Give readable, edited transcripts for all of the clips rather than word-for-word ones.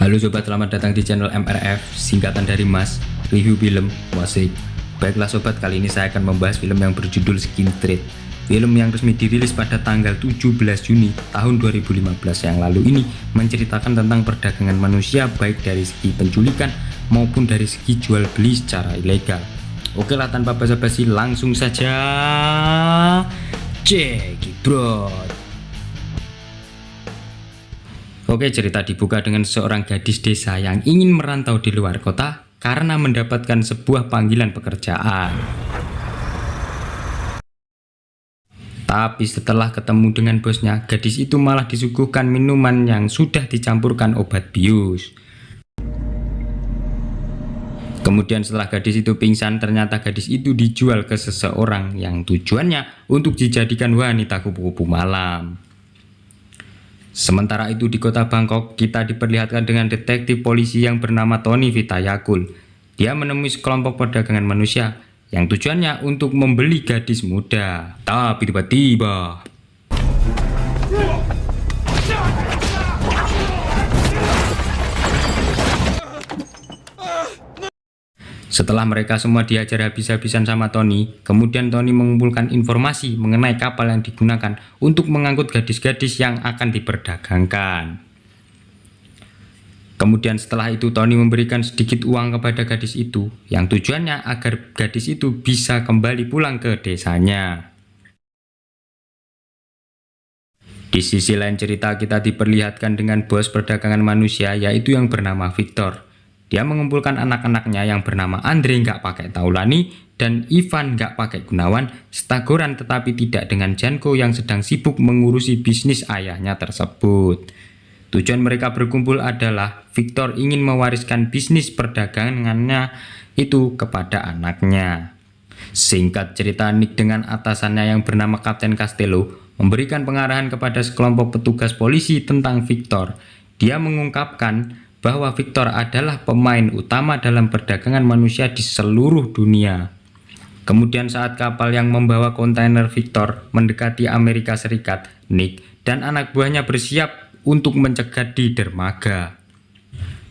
Halo sobat, selamat datang di channel MRF, singkatan dari Mas, review film, musik. Baiklah sobat, kali ini saya akan membahas film yang berjudul Skin Trade. Film yang resmi dirilis pada tanggal 17 Juni tahun 2015 yang lalu ini menceritakan tentang perdagangan manusia baik dari segi penculikan maupun dari segi jual beli secara ilegal. Oke lah, tanpa basa-basi langsung saja check it bro. Oke, cerita dibuka dengan seorang gadis desa yang ingin merantau di luar kota karena mendapatkan sebuah panggilan pekerjaan. Tapi setelah ketemu dengan bosnya, gadis itu malah disuguhkan minuman yang sudah dicampurkan obat bius. Kemudian setelah gadis itu pingsan, ternyata gadis itu dijual ke seseorang yang tujuannya untuk dijadikan wanita kupu-kupu malam. Sementara itu di kota Bangkok, kita diperlihatkan dengan detektif polisi yang bernama Tony Vitayakul. Dia menemui sekelompok perdagangan manusia yang tujuannya untuk membeli gadis muda. Tapi tiba-tiba setelah mereka semua diajar habis-habisan sama Tony, kemudian Tony mengumpulkan informasi mengenai kapal yang digunakan untuk mengangkut gadis-gadis yang akan diperdagangkan. Kemudian setelah itu Tony memberikan sedikit uang kepada gadis itu, yang tujuannya agar gadis itu bisa kembali pulang ke desanya. Di sisi lain cerita, kita diperlihatkan dengan bos perdagangan manusia, yaitu yang bernama Victor. Dia mengumpulkan anak-anaknya yang bernama Andre nggak pakai Taulani dan Ivan nggak pakai Gunawan setagoran, tetapi tidak dengan Janko yang sedang sibuk mengurusi bisnis ayahnya tersebut. Tujuan mereka berkumpul adalah Victor ingin mewariskan bisnis perdagangannya itu kepada anaknya. Singkat cerita, Nick dengan atasannya yang bernama Kapten Castello memberikan pengarahan kepada sekelompok petugas polisi tentang Victor. Dia mengungkapkan bahwa Victor adalah pemain utama dalam perdagangan manusia di seluruh dunia. Kemudian saat kapal yang membawa kontainer Victor mendekati Amerika Serikat, Nick dan anak buahnya bersiap untuk mencegat di dermaga.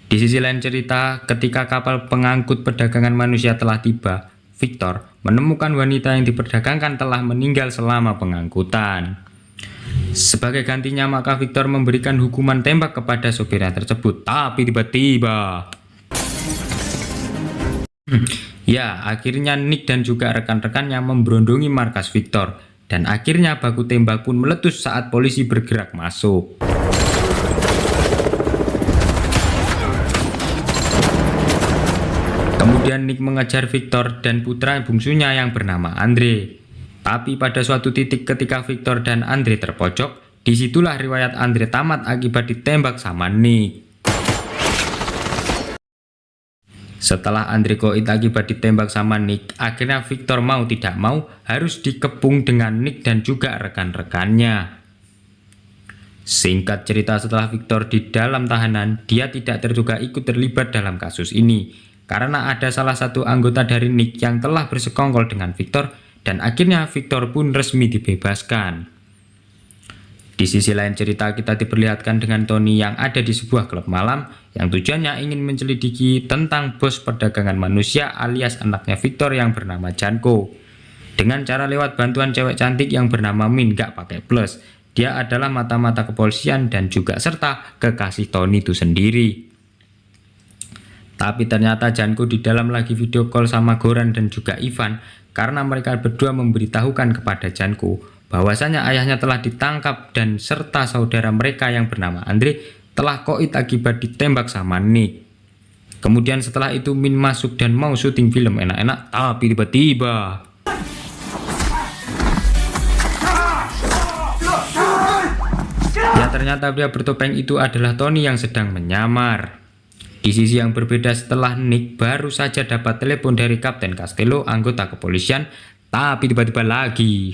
Di sisi lain cerita, ketika kapal pengangkut perdagangan manusia telah tiba, Victor menemukan wanita yang diperdagangkan telah meninggal selama pengangkutan. Sebagai gantinya, maka Victor memberikan hukuman tembak kepada sopirnya tersebut. Tapi tiba-tiba ya, akhirnya Nick dan juga rekan-rekannya memberondongi markas Victor. Dan akhirnya baku tembak pun meletus saat polisi bergerak masuk. Kemudian Nick mengejar Victor dan putra bungsunya yang bernama Andre. Tapi pada suatu titik ketika Victor dan Andre terpojok, disitulah riwayat Andre tamat akibat ditembak sama Nick. Setelah Andre koit akibat ditembak sama Nick, akhirnya Victor mau tidak mau harus dikepung dengan Nick dan juga rekan-rekannya. Singkat cerita, setelah Victor di dalam tahanan, dia tidak terduga ikut terlibat dalam kasus ini karena ada salah satu anggota dari Nick yang telah bersekongkol dengan Victor. Dan akhirnya Victor pun resmi dibebaskan. Di sisi lain cerita, kita diperlihatkan dengan Tony yang ada di sebuah klub malam yang tujuannya ingin menyelidiki tentang bos perdagangan manusia alias anaknya Victor yang bernama Janko. Dengan cara lewat bantuan cewek cantik yang bernama Min gak pakai plus. Dia adalah mata-mata kepolisian dan juga serta kekasih Tony itu sendiri. Tapi ternyata Janko di dalam lagi video call sama Goran dan juga Ivan karena mereka berdua memberitahukan kepada Janko bahwasanya ayahnya telah ditangkap dan serta saudara mereka yang bernama Andre telah koit akibat ditembak sama Nick. Kemudian setelah itu Min masuk dan mau syuting film enak-enak, tapi tiba-tiba ya ternyata pria bertopeng itu adalah Tony yang sedang menyamar. Di sisi yang berbeda, setelah Nick baru saja dapat telepon dari Kapten Castello, anggota kepolisian, tapi tiba-tiba lagi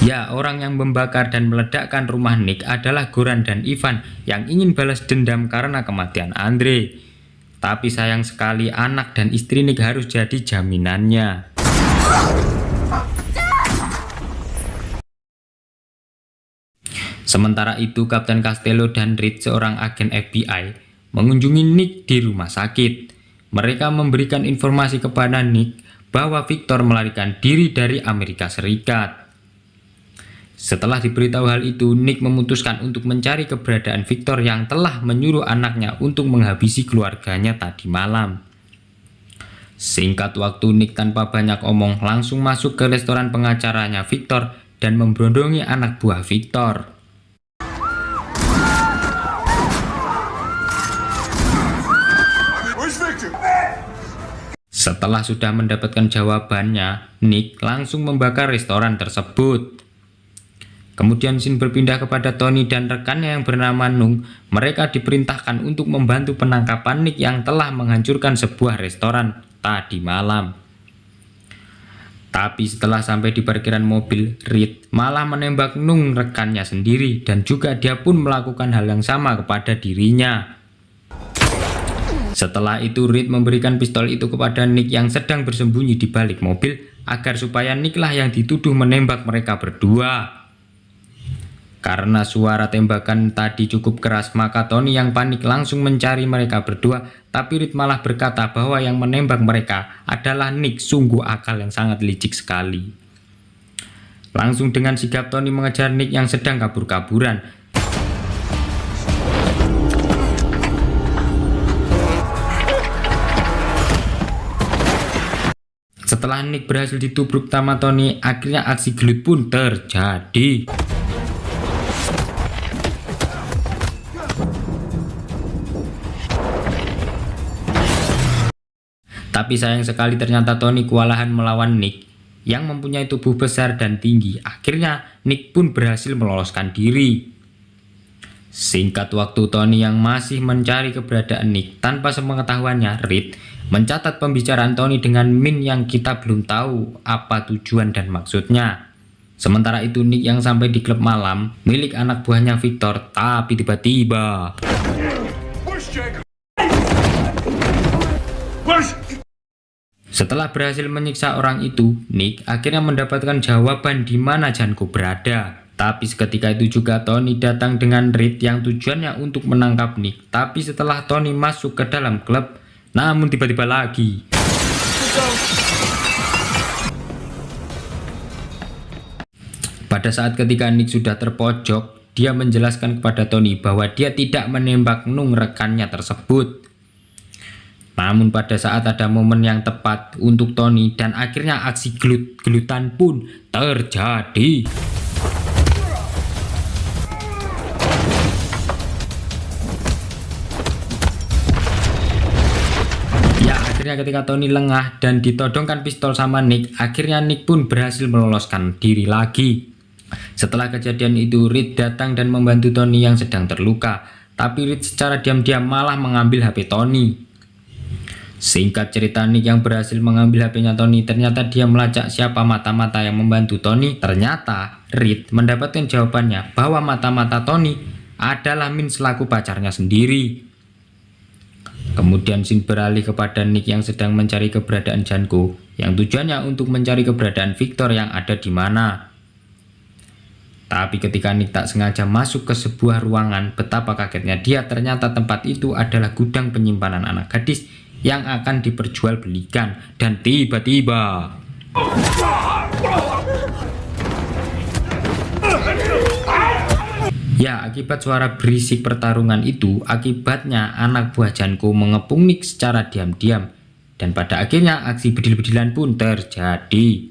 ya, orang yang membakar dan meledakkan rumah Nick adalah Goran dan Ivan yang ingin balas dendam karena kematian Andre. Tapi sayang sekali anak dan istri Nick harus jadi jaminannya. Sementara itu, Kapten Costello dan Reed, seorang agen FBI, mengunjungi Nick di rumah sakit. Mereka memberikan informasi kepada Nick bahwa Victor melarikan diri dari Amerika Serikat. Setelah diberitahu hal itu, Nick memutuskan untuk mencari keberadaan Victor yang telah menyuruh anaknya untuk menghabisi keluarganya tadi malam. Singkat waktu, Nick tanpa banyak omong langsung masuk ke restoran pengacaranya Victor dan memberondongi anak buah Victor. Setelah sudah mendapatkan jawabannya, Nick langsung membakar restoran tersebut. Kemudian scene berpindah kepada Tony dan rekannya yang bernama Nung. Mereka diperintahkan untuk membantu penangkapan Nick yang telah menghancurkan sebuah restoran tadi malam. Tapi setelah sampai di parkiran mobil, Reed malah menembak Nung, rekannya sendiri, dan juga dia pun melakukan hal yang sama kepada dirinya. Setelah itu, Reed memberikan pistol itu kepada Nick yang sedang bersembunyi di balik mobil agar supaya Nick lah yang dituduh menembak mereka berdua. Karena suara tembakan tadi cukup keras, maka Tony yang panik langsung mencari mereka berdua, tapi Reed malah berkata bahwa yang menembak mereka adalah Nick. Sungguh akal yang sangat licik sekali. Langsung dengan sigap Tony mengejar Nick yang sedang kabur-kaburan. Setelah Nick berhasil ditubruk sama Tony, akhirnya aksi gelut pun terjadi. Tapi sayang sekali ternyata Tony kewalahan melawan Nick yang mempunyai tubuh besar dan tinggi. Akhirnya Nick pun berhasil meloloskan diri. Singkat waktu, Tony yang masih mencari keberadaan Nick tanpa sepengetahuannya, Reed mencatat pembicaraan Tony dengan Min yang kita belum tahu apa tujuan dan maksudnya. Sementara itu, Nick yang sampai di klub malam milik anak buahnya Victor, tapi tiba-tiba setelah berhasil menyiksa orang itu, Nick akhirnya mendapatkan jawaban di mana Janko berada. Tapi seketika itu juga Tony datang dengan Reed yang tujuannya untuk menangkap Nick. Tapi setelah Tony masuk ke dalam klub, namun tiba-tiba lagi pada saat ketika Nick sudah terpojok, dia menjelaskan kepada Tony bahwa dia tidak menembak Nung, rekannya tersebut. Namun pada saat ada momen yang tepat untuk Tony, dan akhirnya aksi gelut-gelutan pun terjadi. Akhirnya ketika Tony lengah dan ditodongkan pistol sama Nick, akhirnya Nick pun berhasil meloloskan diri lagi. Setelah kejadian itu, Reed datang dan membantu Tony yang sedang terluka. Tapi Reed secara diam-diam malah mengambil HP Tony. Singkat cerita, Nick yang berhasil mengambil HP-nya Tony, ternyata dia melacak siapa mata-mata yang membantu Tony. Ternyata Reed mendapatkan jawabannya bahwa mata-mata Tony adalah Min selaku pacarnya sendiri. Kemudian scene beralih kepada Nick yang sedang mencari keberadaan Janko, yang tujuannya untuk mencari keberadaan Victor yang ada di mana. Tapi ketika Nick tak sengaja masuk ke sebuah ruangan, betapa kagetnya dia, ternyata tempat itu adalah gudang penyimpanan anak gadis yang akan diperjualbelikan. Dan tiba-tiba ya, akibat suara berisik pertarungan itu, akibatnya anak buah Janko mengepung Nick secara diam-diam. Dan pada akhirnya aksi bedil-bedilan pun terjadi.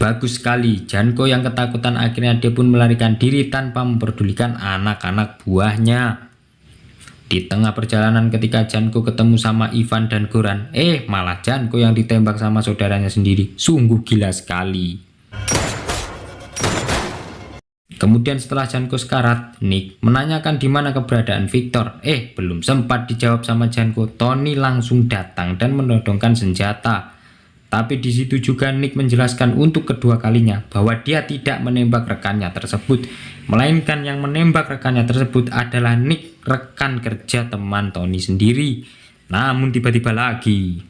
Bagus sekali, Janko yang ketakutan akhirnya dia pun melarikan diri tanpa memperdulikan anak-anak buahnya. Di tengah perjalanan ketika Janko ketemu sama Ivan dan Goran, malah Janko yang ditembak sama saudaranya sendiri. Sungguh gila sekali. Kemudian setelah Janko sekarat, Nick menanyakan di mana keberadaan Victor. Belum sempat dijawab sama Janko, Tony langsung datang dan menodongkan senjata. Tapi di situ juga Nick menjelaskan untuk kedua kalinya bahwa dia tidak menembak rekannya tersebut, melainkan yang menembak rekannya tersebut adalah Nick, rekan kerja teman Tony sendiri. namun tiba-tiba lagi.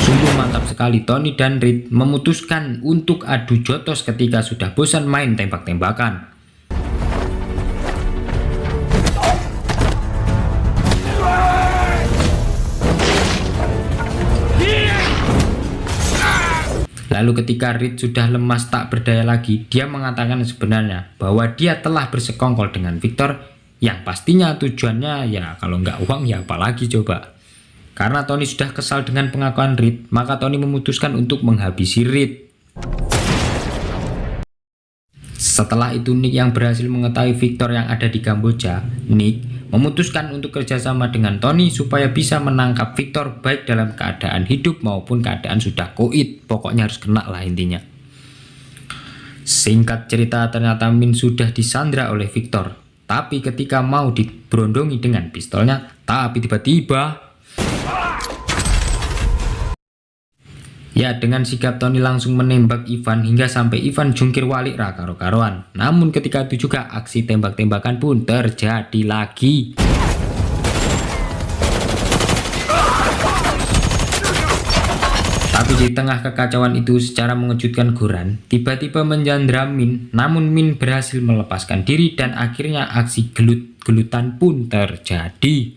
Sungguh mantap sekali, Tony dan Reed memutuskan untuk adu jotos ketika sudah bosan main tembak-tembakan. Lalu ketika Reed sudah lemas tak berdaya lagi, dia mengatakan sebenarnya bahwa dia telah bersekongkol dengan Victor, yang pastinya tujuannya ya kalau nggak uang ya apalagi coba. Karena Tony sudah kesal dengan pengakuan Reed, maka Tony memutuskan untuk menghabisi Reed. Setelah itu Nick yang berhasil mengetahui Victor yang ada di Kamboja, Nick memutuskan untuk kerjasama dengan Tony supaya bisa menangkap Victor baik dalam keadaan hidup maupun keadaan sudah koit. Pokoknya harus kena lah intinya. Singkat cerita, ternyata Min sudah disandra oleh Victor. Tapi ketika mau diberondongi dengan pistolnya, tapi tiba-tiba ya dengan sigap Tony langsung menembak Ivan hingga sampai Ivan jungkir walik karo-karoan. Namun ketika itu juga aksi tembak-tembakan pun terjadi lagi. Tapi di tengah kekacauan itu secara mengejutkan Goran tiba-tiba menyandra Min, namun Min berhasil melepaskan diri dan akhirnya aksi gelut-gelutan pun terjadi.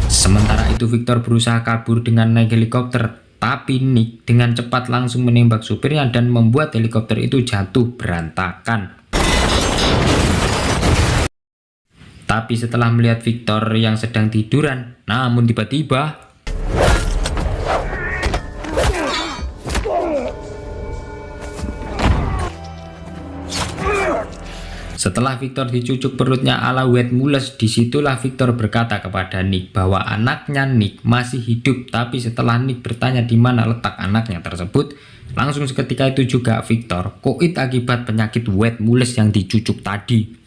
Sementara itu Victor berusaha kabur dengan naik helikopter, tapi Nick dengan cepat langsung menembak supirnya dan membuat helikopter itu jatuh berantakan. Tapi setelah melihat Victor yang sedang tiduran, namun tiba-tiba setelah Victor dicucuk perutnya ala wet mules, disitulah Victor berkata kepada Nick bahwa anaknya Nick masih hidup. Tapi setelah Nick bertanya di mana letak anaknya tersebut, langsung seketika itu juga Victor koit akibat penyakit wet mules yang dicucuk tadi.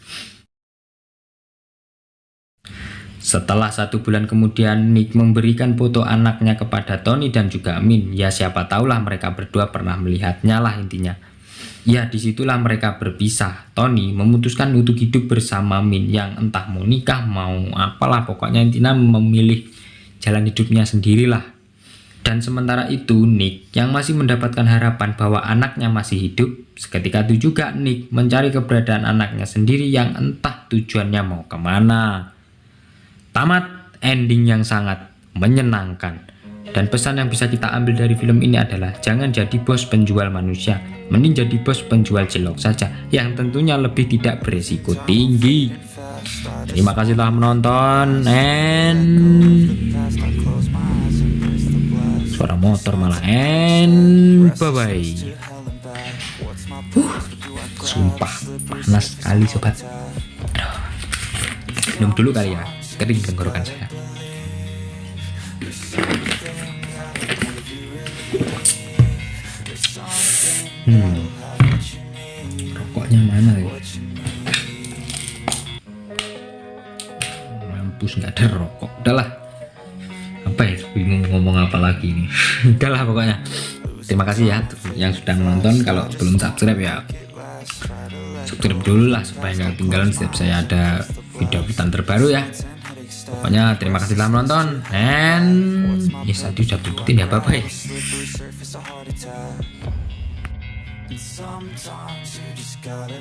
Setelah 1 bulan kemudian, Nick memberikan foto anaknya kepada Tony dan juga Min. Ya siapa tahulah mereka berdua pernah melihatnya lah intinya. Ya disitulah mereka berpisah. Tony memutuskan untuk hidup bersama Min yang entah mau nikah mau apalah, pokoknya intinya memilih jalan hidupnya sendirilah. Dan sementara itu Nick yang masih mendapatkan harapan bahwa anaknya masih hidup. Seketika itu juga Nick mencari keberadaan anaknya sendiri yang entah tujuannya mau kemana. Tamat ending yang sangat menyenangkan. Dan pesan yang bisa kita ambil dari film ini adalah jangan jadi bos penjual manusia, mending jadi bos penjual cilok saja yang tentunya lebih tidak beresiko tinggi. Terima kasih telah menonton, and suara motor malah, and bye bye. Sumpah panas sekali sobat. Minum dulu kali ya, kering tenggorokan saya. Rokoknya mana ya? Mampus nggak ada rokok. Udahlah. Apa ya? Bingung ngomong apa lagi nih. Udahlah pokoknya. Terima kasih ya yang sudah menonton. Kalau belum subscribe ya subscribe dulu lah supaya nggak ketinggalan setiap saya ada video-video terbaru ya. Pokoknya terima kasih telah menonton, and yes tadi udah buktiin ya bye-bye. Sometimes you just gotta